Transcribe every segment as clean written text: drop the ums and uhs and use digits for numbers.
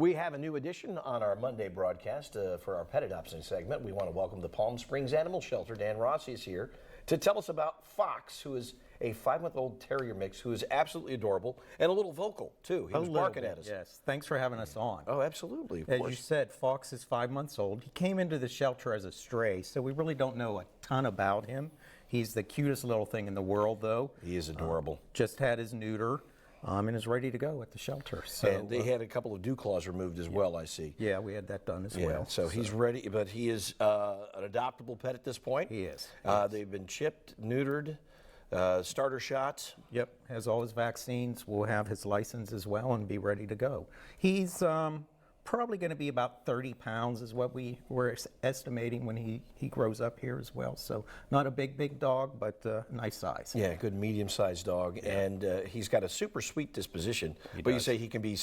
We have a new addition on our Monday broadcast for our pet adoption segment. We want to welcome the Palm Springs Animal Shelter. Dan Rossi is here to tell us about Fox, who is a 5-month-old terrier mix who is absolutely adorable and a little vocal, too. He was barking at us. Yes, thanks for having us on. Oh, absolutely, of As course. you said, Fox is 5 months old. He came into the shelter as a stray, so we really don't know a ton about him. He's the cutest little thing in the world, though. He is adorable. Just had his neuter and is ready to go at the shelter. So, And they had a couple of dew claws removed as well, I see. yeah, we had that done as well. So he's ready, but he is an adoptable pet at this point. He is. They've been chipped, neutered, starter shots. Yep, has all his vaccines. We'll have his license as well and be ready to go. He's probably going to be about 30 pounds is what we were estimating when he grows up here as well. So not a big dog, but nice size. Yeah, good medium-sized dog, and he's got a super sweet disposition. But you does. say he can be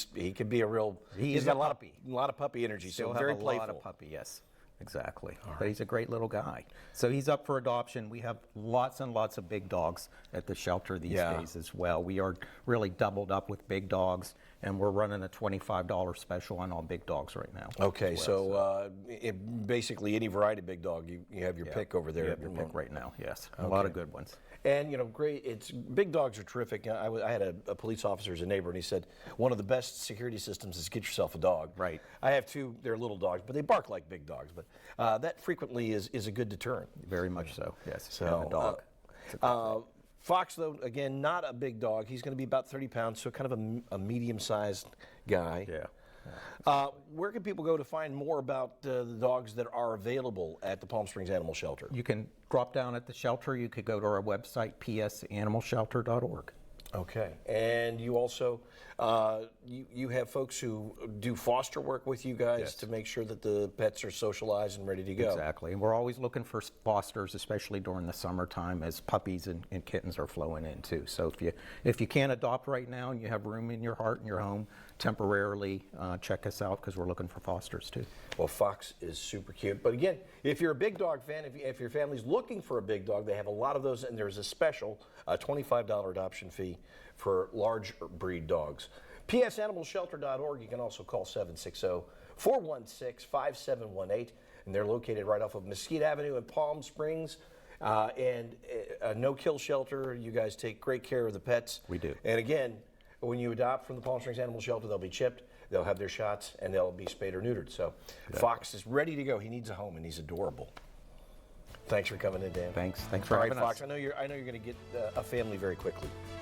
a real. He's a got a puppy. lot of puppy energy, Still so have very a playful. lot of puppy, yes. Exactly. But he's a great little guy. So he's up for adoption. We have lots and lots of big dogs at the shelter these days as well. We are really doubled up with big dogs, and we're running a $25 special on all big dogs right now. Okay, basically any variety of big dog, you have your pick over there. You have your pick right now, yes. A lot of good ones. And, great. Big dogs are terrific. I had a police officer as a neighbor, and he said, one of the best security systems is get yourself a dog. Right. I have two. They're little dogs, but they bark like big dogs. But that frequently is a good deterrent. Very much so, yes. So, a dog. Fox, though, again, not a big dog. He's going to be about 30 pounds, so kind of a medium-sized guy. Yeah. Where can people go to find more about the dogs that are available at the Palm Springs Animal Shelter? You can drop down at the shelter. You could go to our website, psanimalshelter.org. Okay, and you also you have folks who do foster work with you guys to make sure that the pets are socialized and ready to go. Exactly, and we're always looking for fosters, especially during the summertime, as puppies and kittens are flowing in too. So if you can't adopt right now and you have room in your heart and your home temporarily, check us out because we're looking for fosters too. Well, Fox is super cute, but again, if you're a big dog fan, if your family's looking for a big dog, they have a lot of those, and there's a special $25 adoption fee for large breed dogs. psanimalshelter.org. You can also call 760-416-5718, and they're located right off of Mesquite Avenue in Palm Springs. And a no-kill shelter. You guys take great care of the pets. We do. And again, when you adopt from the Palm Springs Animal Shelter, they'll be chipped, they'll have their shots, and they'll be spayed or neutered. So Fox is ready to go. He needs a home, and he's adorable. Thanks for coming in, Dan. Thanks for All right, having Fox. us. I know you're going to get a family very quickly.